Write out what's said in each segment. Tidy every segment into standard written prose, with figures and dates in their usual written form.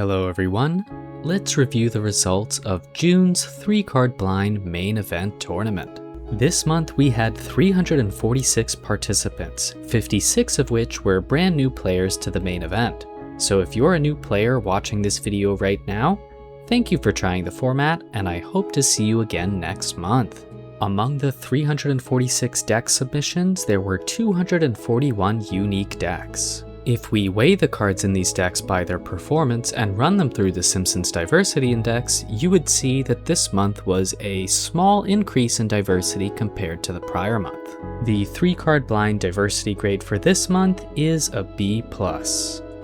Hello everyone, let's review the results of June's 3-card blind main event tournament. This month we had 346 participants, 56 of which were brand new players to the main event. So if you're a new player watching this video right now, thank you for trying the format and I hope to see you again next month. Among the 346 deck submissions, there were 241 unique decks. If we weigh the cards in these decks by their performance and run them through the Simpsons Diversity Index, you would see that this month was a small increase in diversity compared to the prior month. The 3-card blind diversity grade for this month is a B+.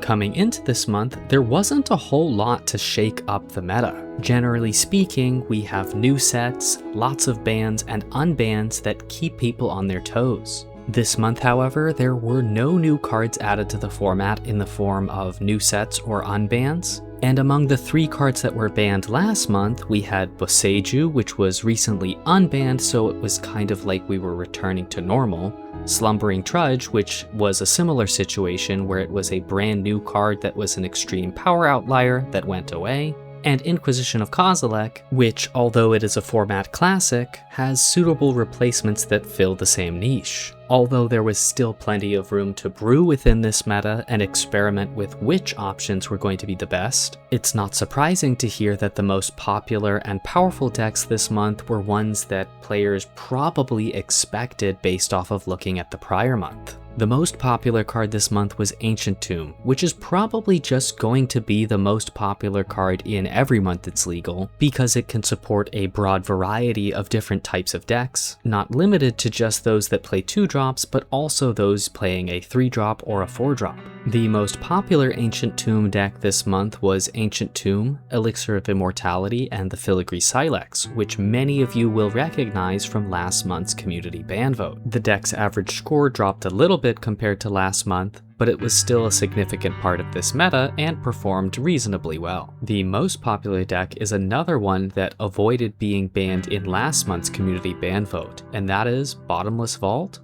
Coming into this month, there wasn't a whole lot to shake up the meta. Generally speaking, we have new sets, lots of bans and unbans that keep people on their toes. This month, however, there were no new cards added to the format in the form of new sets or unbans. And among the 3 cards that were banned last month, we had Boseiju, which was recently unbanned, so it was kind of like we were returning to normal. Slumbering Trudge, which was a similar situation where it was a brand new card that was an extreme power outlier that went away. And Inquisition of Kozilek, which, although it is a format classic, has suitable replacements that fill the same niche. Although there was still plenty of room to brew within this meta and experiment with which options were going to be the best, it's not surprising to hear that the most popular and powerful decks this month were ones that players probably expected based off of looking at the prior month. The most popular card this month was Ancient Tomb, which is probably just going to be the most popular card in every month it's legal, because it can support a broad variety of different types of decks, not limited to just those that play 2-drops, but also those playing a 3-drop or a 4-drop. The most popular Ancient Tomb deck this month was Ancient Tomb, Elixir of Immortality, and the Filigree Silex, which many of you will recognize from last month's community ban vote. The deck's average score dropped a little bit compared to last month, but it was still a significant part of this meta and performed reasonably well. The most popular deck is another one that avoided being banned in last month's community ban vote, and that is Bottomless Vault,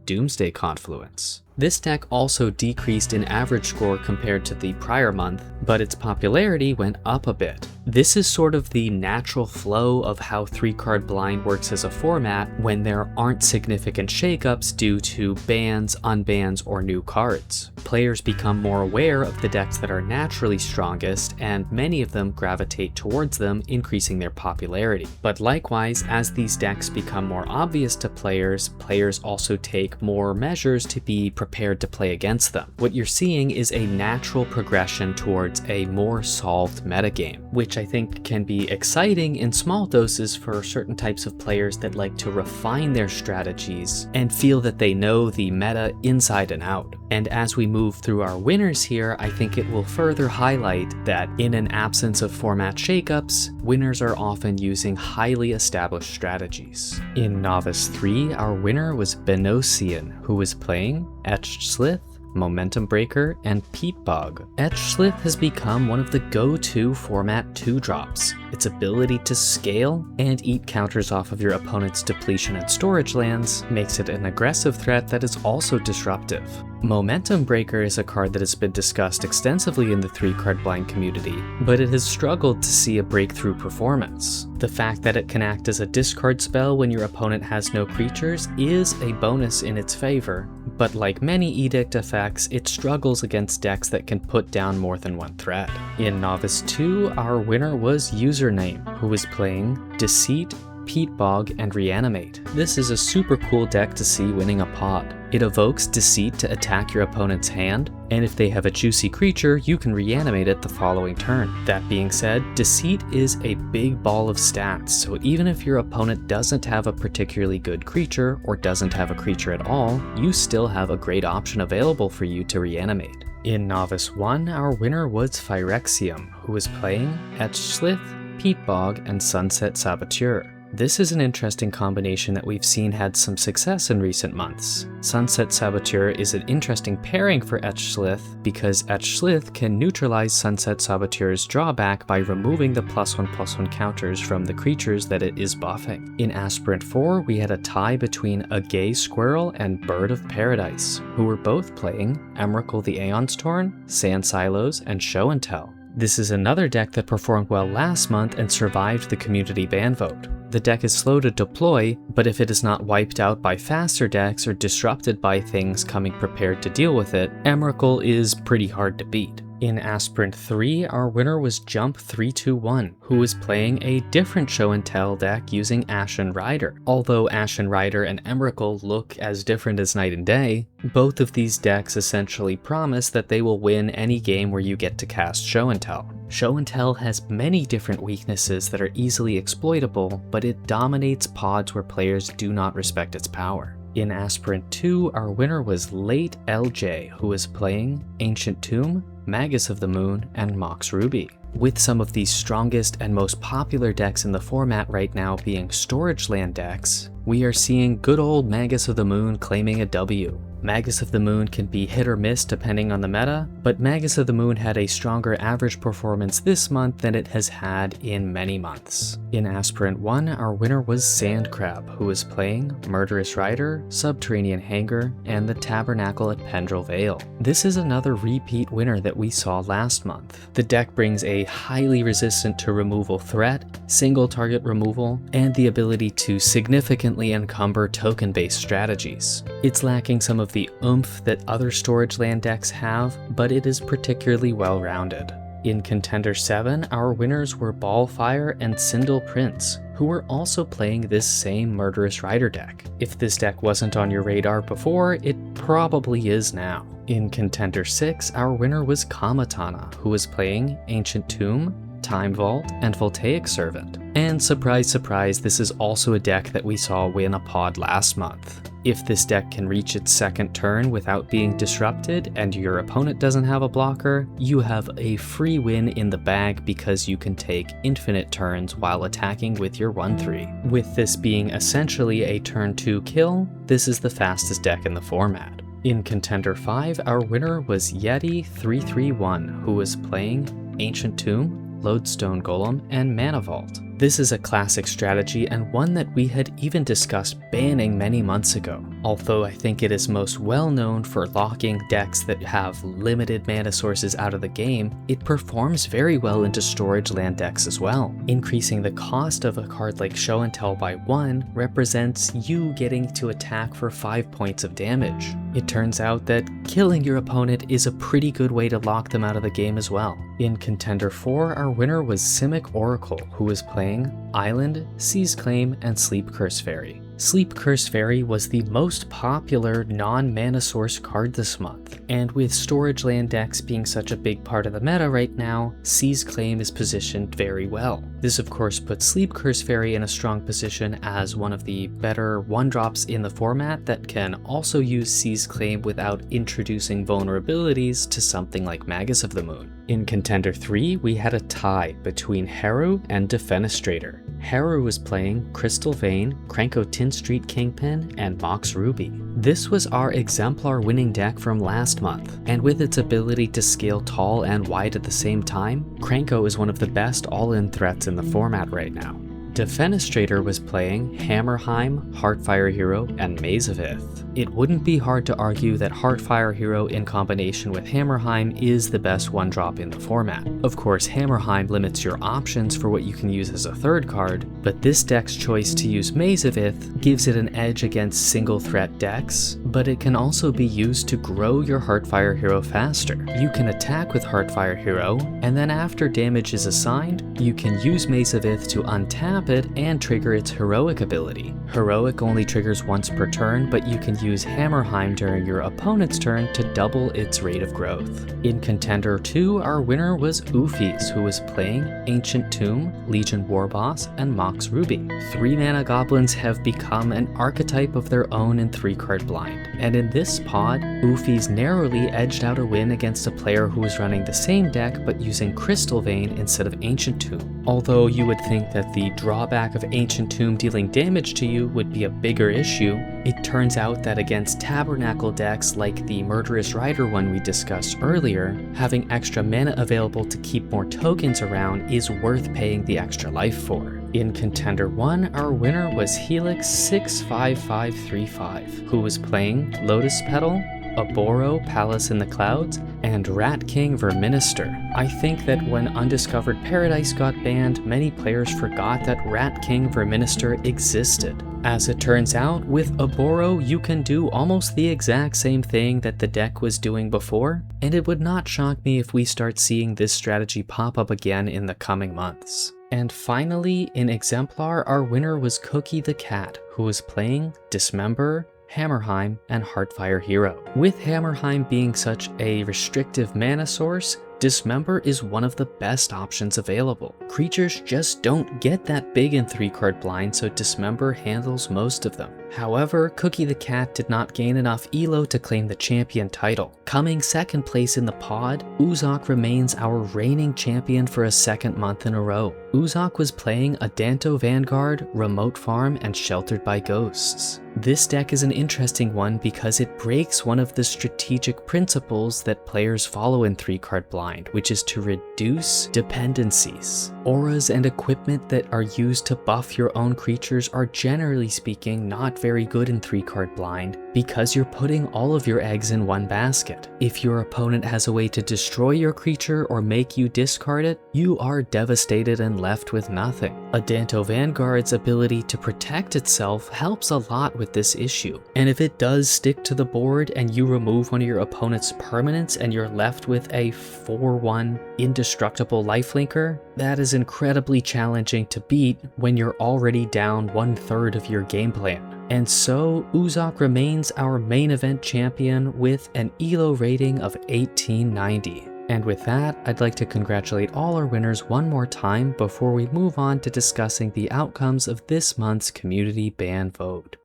Doomsday Confluence. This deck also decreased in average score compared to the prior month, but its popularity went up a bit. This is sort of the natural flow of how 3-card blind works as a format when there aren't significant shakeups due to bans, unbans, or new cards. Players become more aware of the decks that are naturally strongest, and many of them gravitate towards them, increasing their popularity. But likewise, as these decks become more obvious to players, players also take more measures to be prepared to play against them. What you're seeing is a natural progression towards a more solved metagame, which I think can be exciting in small doses for certain types of players that like to refine their strategies and feel that they know the meta inside and out. And as we move through our winners here, I think it will further highlight that in an absence of format shakeups, winners are often using highly established strategies. In Novice 3, our winner was Benosian, who was playing Etched Slith, Momentum Breaker, and Peat Bog. Etched Slith has become one of the go-to format 2-drops. Its ability to scale and eat counters off of your opponent's depletion and storage lands makes it an aggressive threat that is also disruptive. Momentum Breaker is a card that has been discussed extensively in the 3-card blind community, but it has struggled to see a breakthrough performance. The fact that it can act as a discard spell when your opponent has no creatures is a bonus in its favor, but like many Edict effects, it struggles against decks that can put down more than one threat. In Novice 2, our winner was Username, who was playing Deceit, Peat Bog, and Reanimate. This is a super cool deck to see winning a pot. It evokes Deceit to attack your opponent's hand, and if they have a juicy creature, you can reanimate it the following turn. That being said, Deceit is a big ball of stats, so even if your opponent doesn't have a particularly good creature, or doesn't have a creature at all, you still have a great option available for you to reanimate. In Novice 1, our winner was Phyrexium, who was playing Etched Slith, Peat Bog, and Sunset Saboteur. This is an interesting combination that we've seen had some success in recent months. Sunset Saboteur is an interesting pairing for Etch-Slith because Etch-Slith can neutralize Sunset Saboteur's drawback by removing the +1/+1 counters from the creatures that it is buffing. In Aspirant 4, we had a tie between a Gay Squirrel and Bird of Paradise, who were both playing Emrakul the Aeon's Torn, Sand Silos, and Show and Tell. This is another deck that performed well last month and survived the community ban vote. The deck is slow to deploy, but if it is not wiped out by faster decks or disrupted by things coming prepared to deal with it, Emrakul is pretty hard to beat. In Aspirant 3, our winner was Jump321, who was playing a different Show and Tell deck using Ashen Rider. Although Ashen Rider and Emrakul look as different as night and day, both of these decks essentially promise that they will win any game where you get to cast Show and Tell. Show and Tell has many different weaknesses that are easily exploitable, but it dominates pods where players do not respect its power. In Aspirant 2, our winner was Late LJ, who was playing Ancient Tomb, Magus of the Moon, and Mox Ruby. With some of the strongest and most popular decks in the format right now being storage land decks, we are seeing good old Magus of the Moon claiming a W. Magus of the Moon can be hit or miss depending on the meta, but Magus of the Moon had a stronger average performance this month than it has had in many months. In Aspirant 1, our winner was Sandcrab, who was playing Murderous Rider, Subterranean Hanger, and the Tabernacle at Pendrell Vale. This is another repeat winner that we saw last month. The deck brings a highly resistant to removal threat, single target removal, and the ability to significantly encumber token-based strategies. It's lacking some of the oomph that other storage land decks have, but it is particularly well-rounded. In Contender 7, our winners were Ballfire and Sindel Prince, who were also playing this same Murderous Rider deck. If this deck wasn't on your radar before, it probably is now. In Contender 6, our winner was Kamatana, who was playing Ancient Tomb, Time Vault, and Voltaic Servant. And surprise surprise, this is also a deck that we saw win a pod last month. If this deck can reach its second turn without being disrupted and your opponent doesn't have a blocker, you have a free win in the bag because you can take infinite turns while attacking with your 1/3. With this being essentially a turn 2 kill, this is the fastest deck in the format. In Contender 5, our winner was Yeti331, who was playing Ancient Tomb, Lodestone Golem, and Mana Vault. This is a classic strategy and one that we had even discussed banning many months ago. Although I think it is most well known for locking decks that have limited mana sources out of the game, it performs very well into storage land decks as well. Increasing the cost of a card like Show and Tell by 1 represents you getting to attack for 5 points of damage. It turns out that killing your opponent is a pretty good way to lock them out of the game as well. In Contender 4, our winner was Simic Oracle, who was playing Island, Seize Claim, and Sleep Curse Fairy. Sleep Curse Fairy was the most popular non-mana source card this month, and with storage land decks being such a big part of the meta right now, Seize Claim is positioned very well. This of course puts Sleep Curse Fairy in a strong position as one of the better 1-drops in the format that can also use Seize Claim without introducing vulnerabilities to something like Magus of the Moon. In Contender 3, we had a tie between Heru and Defenestrator. Heru was playing Crystal Vein, Krenko Tin Street Kingpin, and Mox Ruby. This was our exemplar winning deck from last month, and with its ability to scale tall and wide at the same time, Krenko is one of the best all-in threats in the format right now. Defenestrator was playing Hammerheim, Heartfire Hero, and Maze of Ith. It wouldn't be hard to argue that Heartfire Hero in combination with Hammerheim is the best 1-drop in the format. Of course, Hammerheim limits your options for what you can use as a third card, but this deck's choice to use Maze of Ith gives it an edge against single threat decks, but it can also be used to grow your Heartfire Hero faster. You can attack with Heartfire Hero, and then after damage is assigned, you can use Maze of Ith to untap it and trigger its Heroic ability. Heroic only triggers once per turn, but you can use Hammerheim during your opponent's turn to double its rate of growth. In Contender 2, our winner was Oofy's, who was playing Ancient Tomb, Legion Warboss, and Mox Mox Ruby. 3-mana goblins have become an archetype of their own in 3-card blind, and in this pod, Oofies narrowly edged out a win against a player who was running the same deck but using Crystal Vein instead of Ancient Tomb. Although you would think that the drawback of Ancient Tomb dealing damage to you would be a bigger issue, it turns out that against Tabernacle decks like the Murderous Rider one we discussed earlier, having extra mana available to keep more tokens around is worth paying the extra life for. In Contender 1, our winner was Helix 65535, who was playing Lotus Petal, Aboro, Palace in the Clouds, and Rat King Verminister. I think that when Undiscovered Paradise got banned, many players forgot that Rat King Verminister existed. As it turns out, with Aboro, you can do almost the exact same thing that the deck was doing before, and it would not shock me if we start seeing this strategy pop up again in the coming months. And finally, in Exemplar, our winner was Cookie the Cat, who was playing Dismember, Hammerheim, and Heartfire Hero. With Hammerheim being such a restrictive mana source, Dismember is one of the best options available. Creatures just don't get that big in 3-card blind, so Dismember handles most of them. However, Cookie the Cat did not gain enough elo to claim the champion title. Coming second place in the pod, Uzak remains our reigning champion for a second month in a row. Uzak was playing a Danto Vanguard, Remote Farm, and Sheltered by Ghosts. This deck is an interesting one because it breaks one of the strategic principles that players follow in 3-card blind, which is to reduce dependencies. Auras and equipment that are used to buff your own creatures are generally speaking not very good in 3-card blind because you're putting all of your eggs in one basket. If your opponent has a way to destroy your creature or make you discard it, you are devastated and left with nothing. A Danto Vanguard's ability to protect itself helps a lot with this issue, and if it does stick to the board and you remove one of your opponent's permanents and you're left with a 4/1 indestructible lifelinker, that is incredibly challenging to beat when you're already down 1/3 of your game plan. And so, Uzak remains our main event champion with an ELO rating of 1890. And with that, I'd like to congratulate all our winners one more time before we move on to discussing the outcomes of this month's community ban vote.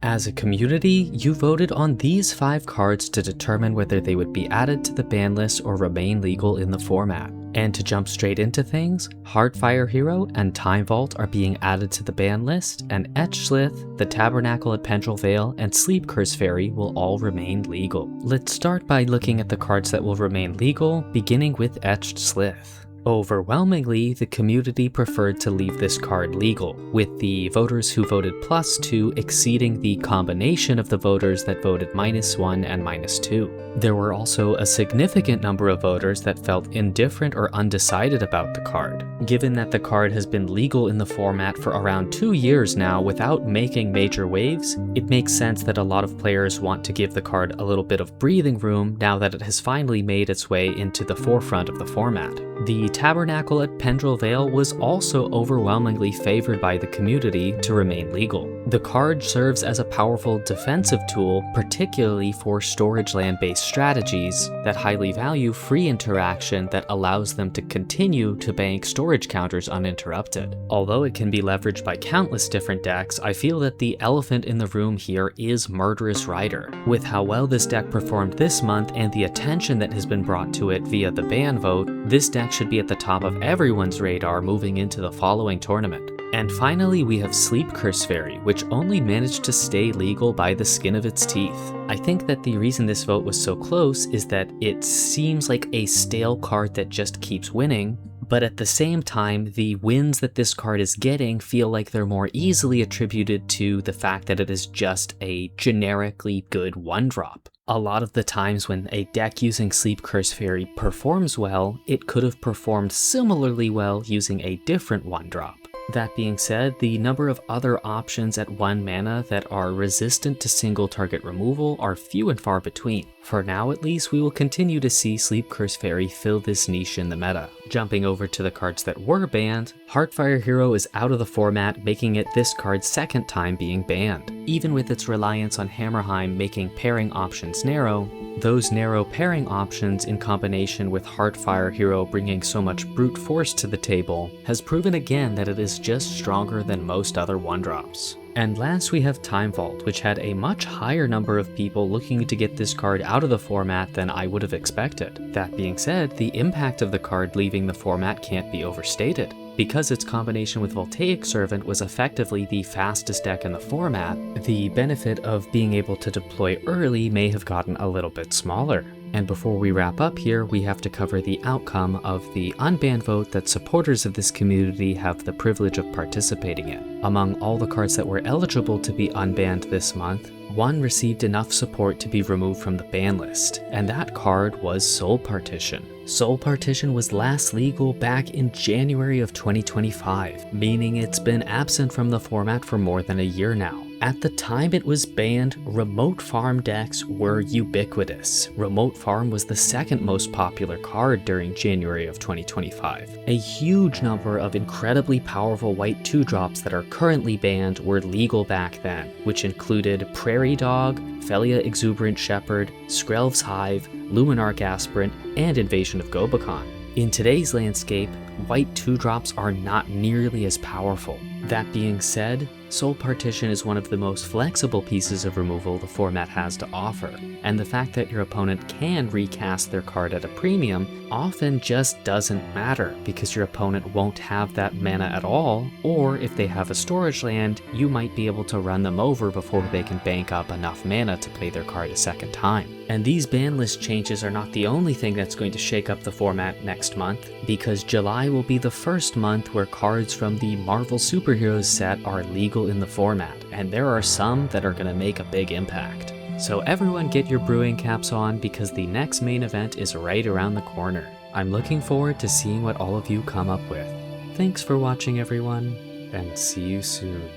As a community, you voted on these 5 cards to determine whether they would be added to the ban list or remain legal in the format. And to jump straight into things, Heartfire Hero and Time Vault are being added to the ban list, and Etched Slith, the Tabernacle at Pendrell Vale, and Sleep Curse Fairy will all remain legal. Let's start by looking at the cards that will remain legal, beginning with Etched Slith. Overwhelmingly, the community preferred to leave this card legal, with the voters who voted +2 exceeding the combination of the voters that voted -1 and -2. There were also a significant number of voters that felt indifferent or undecided about the card. Given that the card has been legal in the format for around 2 years now without making major waves, it makes sense that a lot of players want to give the card a little bit of breathing room now that it has finally made its way into the forefront of the format. The Tabernacle at Pendrell Vale was also overwhelmingly favored by the community to remain legal. The card serves as a powerful defensive tool, particularly for storage land-based strategies that highly value free interaction that allows them to continue to bank storage counters uninterrupted. Although it can be leveraged by countless different decks, I feel that the elephant in the room here is Murderous Rider. With how well this deck performed this month and the attention that has been brought to it via the ban vote, this deck should be at the top of everyone's radar moving into the following tournament. And finally, we have Sleep Curse Fairy, which only managed to stay legal by the skin of its teeth. I think that the reason this vote was so close is that it seems like a stale card that just keeps winning, but at the same time, the wins that this card is getting feel like they're more easily attributed to the fact that it is just a generically good 1-drop. A lot of the times when a deck using Sleep Curse Fairy performs well, it could have performed similarly well using a different 1-drop. That being said, the number of other options at 1 mana that are resistant to single target removal are few and far between. For now at least, we will continue to see Sleep Curse Fairy fill this niche in the meta. Jumping over to the cards that were banned, Heartfire Hero is out of the format, making it this card's second time being banned. Even with its reliance on Hammerheim making pairing options narrow, those narrow pairing options in combination with Heartfire Hero bringing so much brute force to the table has proven again that it is was just stronger than most other 1-drops. And last we have Time Vault, which had a much higher number of people looking to get this card out of the format than I would have expected. That being said, the impact of the card leaving the format can't be overstated. Because its combination with Voltaic Servant was effectively the fastest deck in the format, the benefit of being able to deploy early may have gotten a little bit smaller. And before we wrap up here, we have to cover the outcome of the unbanned vote that supporters of this community have the privilege of participating in. Among all the cards that were eligible to be unbanned this month, one received enough support to be removed from the ban list, and that card was Soul Partition. Soul Partition was last legal back in January of 2025, meaning it's been absent from the format for more than a year now. At the time it was banned, Remote Farm decks were ubiquitous. Remote Farm was the second most popular card during January of 2025. A huge number of incredibly powerful white 2-drops that are currently banned were legal back then, which included Prairie Dog, Felia Exuberant Shepherd, Skrelv's Hive, Luminarch Aspirant, and Invasion of Gobakon. In today's landscape, white 2-drops are not nearly as powerful. That being said, Soul Partition is one of the most flexible pieces of removal the format has to offer, and the fact that your opponent can recast their card at a premium often just doesn't matter because your opponent won't have that mana at all, or if they have a storage land, you might be able to run them over before they can bank up enough mana to play their card a second time. And these ban list changes are not the only thing that's going to shake up the format next month, because July will be the first month where cards from the Marvel Superheroes set are legal in the format, and there are some that are going to make a big impact. So everyone get your brewing caps on because the next main event is right around the corner. I'm looking forward to seeing what all of you come up with. Thanks for watching everyone, and see you soon.